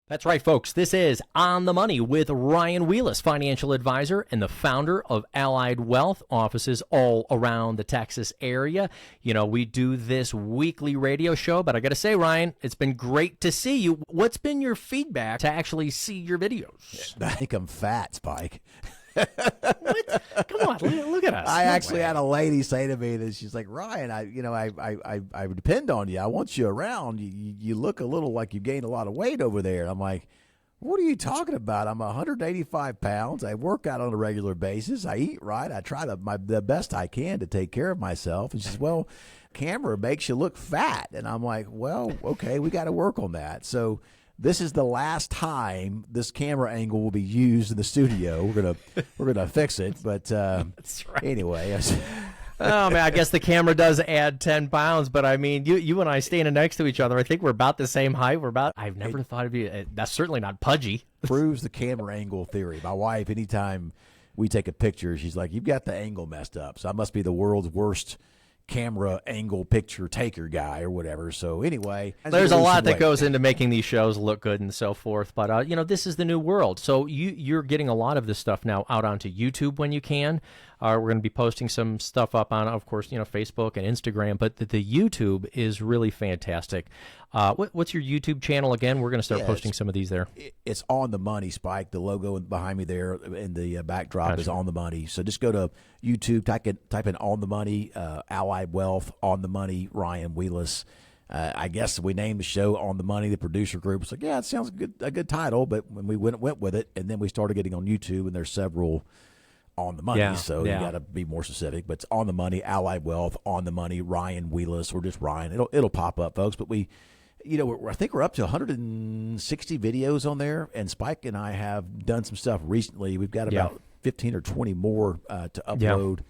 That's right, folks. This is On the Money with Ryan Wheelis, financial advisor and the founder of Allied Wealth offices all around the Texas area. You know, we do this weekly radio show, but I got to say, Ryan, it's been great to see you. What's been your feedback to actually see your videos? I think I'm fat, Spike. What? Come on, look at us. I actually had a lady say to me that she's like, Ryan, I depend on you. I want you around. You look a little like you gained a lot of weight over there. I'm like, what are you talking about? I'm 185 pounds. I work out on a regular basis. I eat right. I try the best I can to take care of myself. And she says, well, camera makes you look fat. And I'm like, well, okay, we got to work on that. So this is the last time this camera angle will be used in the studio. We're gonna fix it, but That's right. Anyway. Oh man, I guess the camera does add 10 pounds, but I mean, you and I standing next to each other, I think we're about the same height. I've never thought of you. That's certainly not pudgy. Proves the camera angle theory. My wife, anytime we take a picture, she's like, "You've got the angle messed up." So I must be the world's worst camera angle picture taker guy or whatever. So anyway, there's a lot that goes into making these shows look good and so forth, but this is the new world. So you're getting a lot of this stuff now out onto YouTube when you can. We're going to be posting some stuff up on, of course, Facebook and Instagram, but the YouTube is really fantastic. What's your YouTube channel again? We're going to start posting some of these there. It's On the Money, Spike. The logo behind me there in the backdrop is On the Money. So just go to YouTube, type in On the Money, Allied Wealth, On the Money, Ryan Wheelis. I guess we named the show On the Money. The producer group was like, yeah, it sounds a good title, but when we went with it, and then we started getting on YouTube, and there's several On the Money, so you got to be more specific. But it's On the Money, Allied Wealth, On the Money, Ryan Wheelis, or just Ryan. It'll pop up, folks. But I think we're up to 160 videos on there, and Spike and I have done some stuff recently. We've got about 15 or 20 more to upload.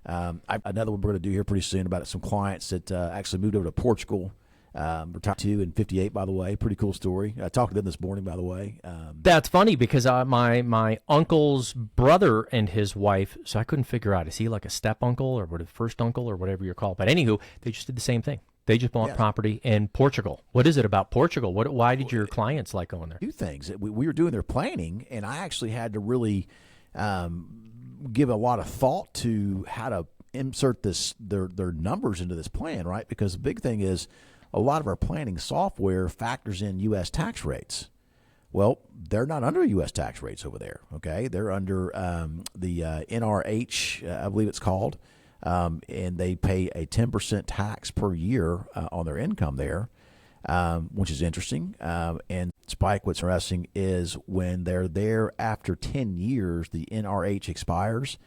Another one we're going to do here pretty soon about some clients that actually moved over to Portugal. Retired 2 and 58, by the way. Pretty cool story. I talked to them this morning, by the way. That's funny because my uncle's brother and his wife, so I couldn't figure out, is he like a step uncle or what, a first uncle or whatever you're called? But anywho, they just did the same thing. They just bought property in Portugal. What is it about Portugal? Why did your clients like going there? Two things. We were doing their planning, and I actually had to really give a lot of thought to how to insert their numbers into this plan, right? Because the big thing is, a lot of our planning software factors in U.S. tax rates. Well, they're not under U.S. tax rates over there, okay? They're under the NRH, I believe it's called, and they pay a 10% tax per year on their income there, which is interesting. And Spike, what's interesting is when they're there after 10 years, the NRH expires,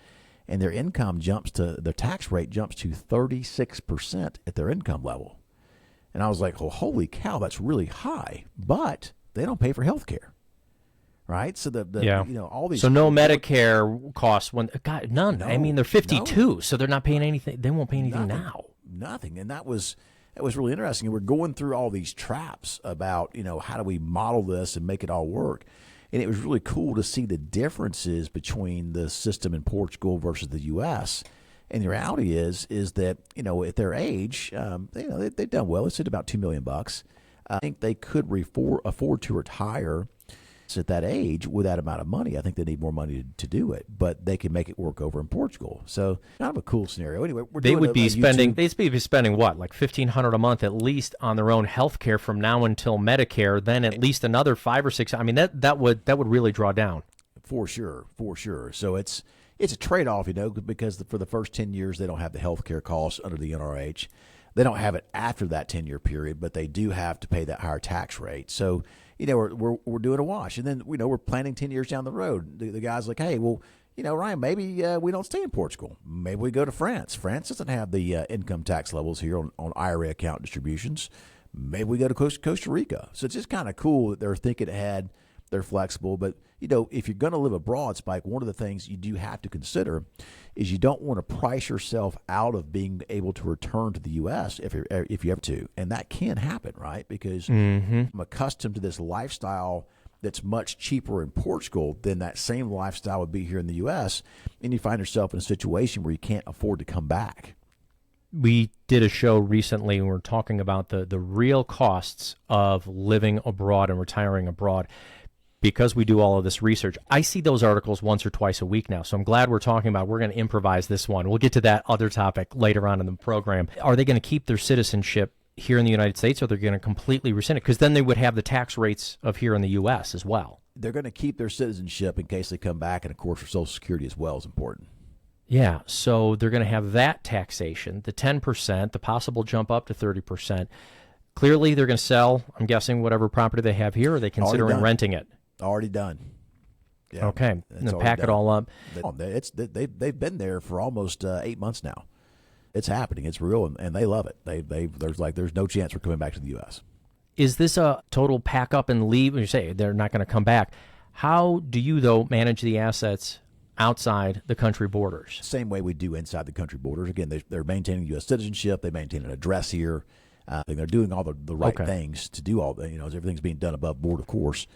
and their tax rate jumps to 36% at their income level. And I was like, well, holy cow, that's really high. But they don't pay for health care, right? So all these. So no Medicare costs none. No, I mean, they're 52, so they're not paying anything. They won't pay anything now. Nothing. And that was really interesting. And we're going through all these traps about, how do we model this and make it all work. And it was really cool to see the differences between the system in Portugal versus the U.S. And the reality is that, at their age, they've done well. It's at about $2 million. I think they could afford to retire at that age with that amount of money. I think they need more money to do it, but they can make it work over in Portugal. So kind of a cool scenario. Anyway, they'd be spending what, like $1,500 a month at least on their own health care from now until Medicare, then at least another 5 or 6. I mean, that would really draw down. For sure. So it's a trade-off, because for the first 10 years, they don't have the health care costs under the NRH. They don't have it after that 10-year period, but they do have to pay that higher tax rate. So, we're doing a wash. And then, we're planning 10 years down the road. The guy's like, hey, well, Ryan, maybe we don't stay in Portugal. Maybe we go to France. France doesn't have the income tax levels here on IRA account distributions. Maybe we go to Costa Rica. So it's just kind of cool that they're thinking ahead. They're flexible, but if you're going to live abroad, Spike, one of the things you do have to consider is you don't want to price yourself out of being able to return to the U.S. if you have to, and that can happen, right? Because I'm accustomed to this lifestyle that's much cheaper in Portugal than that same lifestyle would be here in the U.S., and you find yourself in a situation where you can't afford to come back. We did a show recently and we were talking about the real costs of living abroad and retiring abroad. Because we do all of this research, I see those articles once or twice a week now. So I'm glad we're talking about, we're going to improvise this one. We'll get to that other topic later on in the program. Are they going to keep their citizenship here in the United States, or they're going to completely rescind it? Because then they would have the tax rates of here in the U.S. as well. They're going to keep their citizenship in case they come back, and of course, their Social Security as well is important. Yeah, so they're going to have that taxation, the 10%, the possible jump up to 30%. Clearly, they're going to sell, I'm guessing, whatever property they have here, or are they considering renting it? Already done. Yeah, okay, and then pack it all up. They've been there for almost 8 months now. It's happening. It's real, and they love it. There's no chance we're coming back to the U.S. Is this a total pack up and leave? When you say they're not going to come back, how do you, though, manage the assets outside the country borders? Same way we do inside the country borders. Again, they're maintaining U.S. citizenship. They maintain an address here. They're doing all the right things to do all that. Everything's being done above board, of course.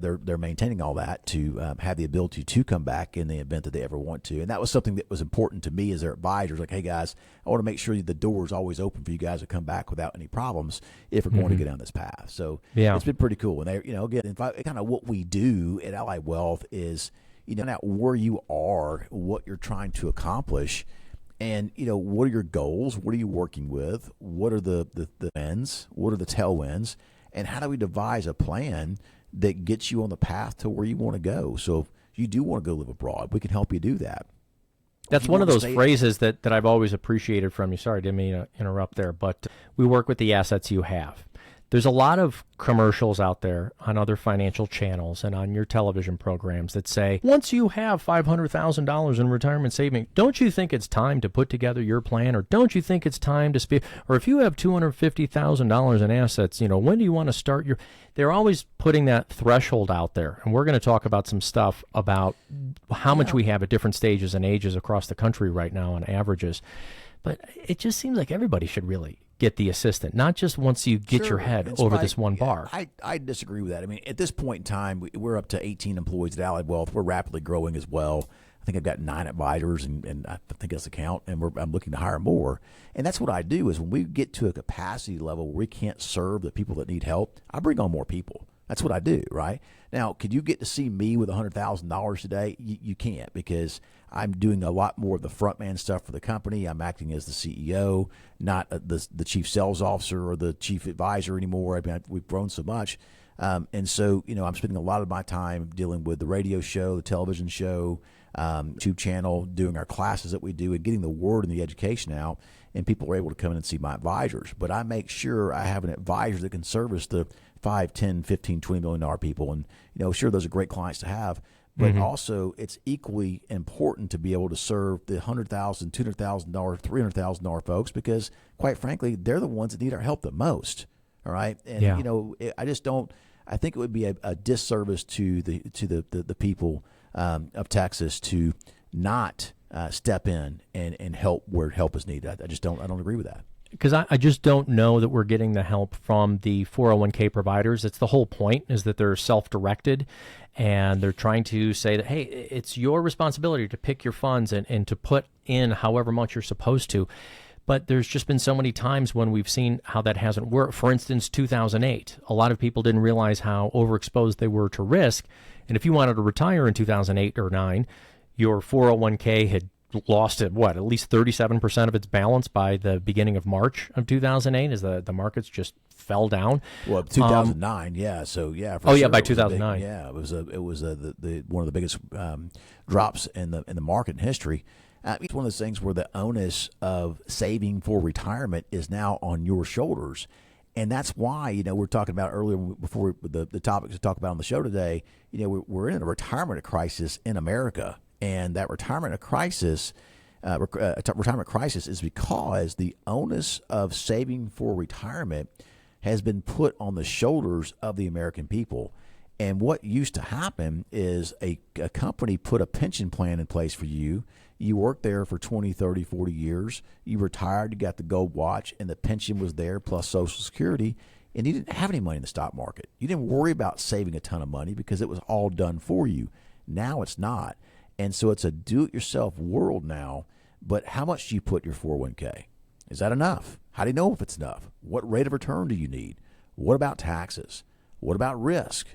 They're maintaining all that to have the ability to come back in the event that they ever want to. And that was something that was important to me as their advisors. Like, hey, guys, I want to make sure the door is always open for you guys to come back without any problems if we're going to get down this path. So it's been pretty cool. And again, kind of what we do at Allied Wealth is, out where you are, what you're trying to accomplish, and what are your goals? What are you working with? What are the ends? What are the tailwinds? And how do we devise a plan that gets you on the path to where you want to go? So if you do want to go live abroad, we can help you do that. That's one of those phrases that I've always appreciated from you. Sorry, didn't mean to interrupt there, but we work with the assets you have. There's a lot of commercials out there on other financial channels and on your television programs that say, once you have $500,000 in retirement savings, don't you think it's time to put together your plan? Or don't you think it's time to speak? Or if you have $250,000 in assets, when do you want to start your... They're always putting that threshold out there. And we're going to talk about some stuff about how much we have at different stages and ages across the country right now on averages. But it just seems like everybody should really get the assistant, not just once you get your head over this one bar. I disagree with that. I mean, at this point in time, we're up to 18 employees at Allied Wealth. We're rapidly growing as well. I think I've got 9 advisors, and I think that's the count, and I'm looking to hire more. And that's what I do is when we get to a capacity level where we can't serve the people that need help, I bring on more people. That's what I do, right? Now, could you get to see me with $100,000 today? You can't, because I'm doing a lot more of the frontman stuff for the company. I'm acting as the CEO, not the chief sales officer or the chief advisor anymore. I mean, we've grown so much. And so, I'm spending a lot of my time dealing with the radio show, the television show, YouTube channel, doing our classes that we do, and getting the word and the education out, and people are able to come in and see my advisors. But I make sure I have an advisor that can service the 5, 10, 15, $20 million people. And, sure, those are great clients to have. But also, it's equally important to be able to serve the $100,000, $200,000, $300,000 folks, because, quite frankly, they're the ones that need our help the most. All right, and I just don't. I think it would be a disservice to the people of Texas to not step in and help where help is needed. I don't agree with that. Because I just don't know that we're getting the help from the 401k providers. It's the whole point, is that they're self-directed, and they're trying to say that, hey, it's your responsibility to pick your funds and to put in however much you're supposed to. But there's just been so many times when we've seen how that hasn't worked. For instance, 2008, a lot of people didn't realize how overexposed they were to risk. And if you wanted to retire in 2008 or 9, your 401k had lost at least 37% of its balance by the beginning of March of 2008 as the markets just fell down. Well, 2009, yeah. So yeah. By 2009, it was the one of the biggest drops in the market in history. It's one of those things where the onus of saving for retirement is now on your shoulders. And that's why, we're talking about earlier before the topics to talk about on the show today, we're in a retirement crisis in America. And that retirement crisis is because the onus of saving for retirement has been put on the shoulders of the American people. And what used to happen is a company put a pension plan in place for you. You worked there for 20, 30, 40 years. You retired, you got the gold watch, and the pension was there plus Social Security. And you didn't have any money in the stock market. You didn't worry about saving a ton of money because it was all done for you. Now it's not. And so it's a do-it-yourself world now. But how much do you put in your 401k? Is that enough? How do you know if it's enough? What rate of return do you need? What about taxes? What about risk?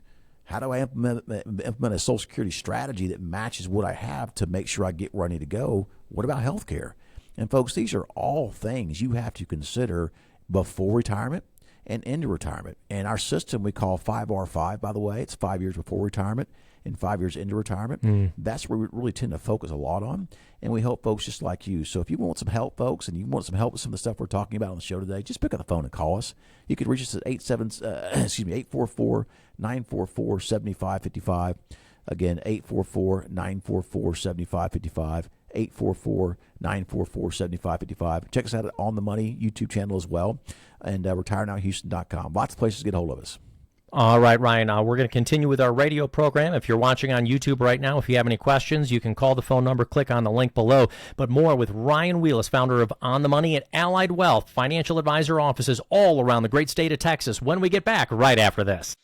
How do I implement a Social Security strategy that matches what I have to make sure I get where I need to go? What about health care? And folks, these are all things you have to consider before retirement and into retirement. And our system we call 5R5, by the way. It's 5 years before retirement and 5 years into retirement. That's where we really tend to focus a lot on. And we help folks just like you. So if you want some help, folks, and you want some help with some of the stuff we're talking about on the show today, just pick up the phone and call us. You can reach us at 844-944-7555. Again, 844-944-7555. 844-944-7555. Check us out at On the Money YouTube channel as well, and retirenowhouston.com. Lots of places to get a hold of us. All right, Ryan, we're going to continue with our radio program. If you're watching on YouTube right now, if you have any questions, you can call the phone number, click on the link below. But more with Ryan Wheelis, founder of On the Money at Allied Wealth, financial advisor offices all around the great state of Texas, when we get back right after this.